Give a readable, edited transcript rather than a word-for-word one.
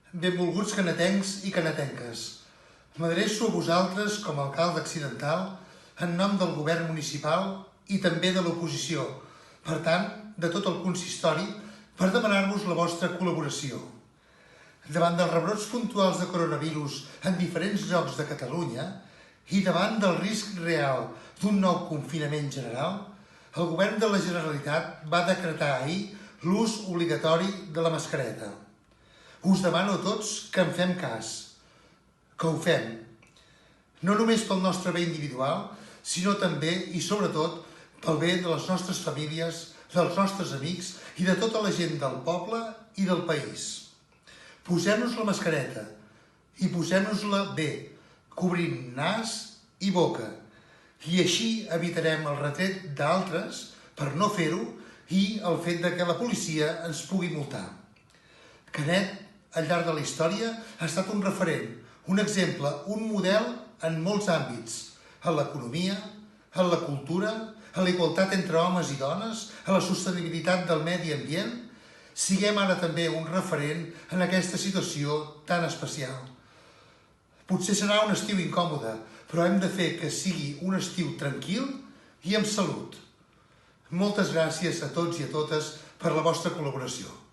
Benvolguts canetencs i canetenques. M'adreço a vosaltres com a alcalde accidental en nom del govern municipal i també de l'oposició, per tant, de tot el consistori, per demanar-vos la vostra col·laboració. Davant dels rebrots puntuals de coronavirus en diferents llocs de Catalunya i davant del risc real d'un nou confinament general, el govern de la Generalitat va decretar ahir l'ús obligatori de la mascareta. Us demano a tots que en fem cas, que ho fem, no només pel nostre bé individual, sinó també i sobretot pel bé de les nostres famílies, dels nostres amics i de tota la gent del poble i del país. Posem-nos la mascareta i posem-nos-la bé, cobrint nas i boca, i així evitarem el retret d'altres per no fer-ho i el fet que la policia ens pugui multar. Canet, al llarg de la història, ha estat un referent, un exemple, un model en molts àmbits, en l'economia, en la cultura, en la igualtat entre homes i dones, en la sostenibilitat del medi ambient. Siguem ara també un referent en aquesta situació tan especial. Potser serà un estiu incòmode, però hem de fer que sigui un estiu tranquil i amb salut. Moltes gràcies a tots i a totes per la vostra col·laboració.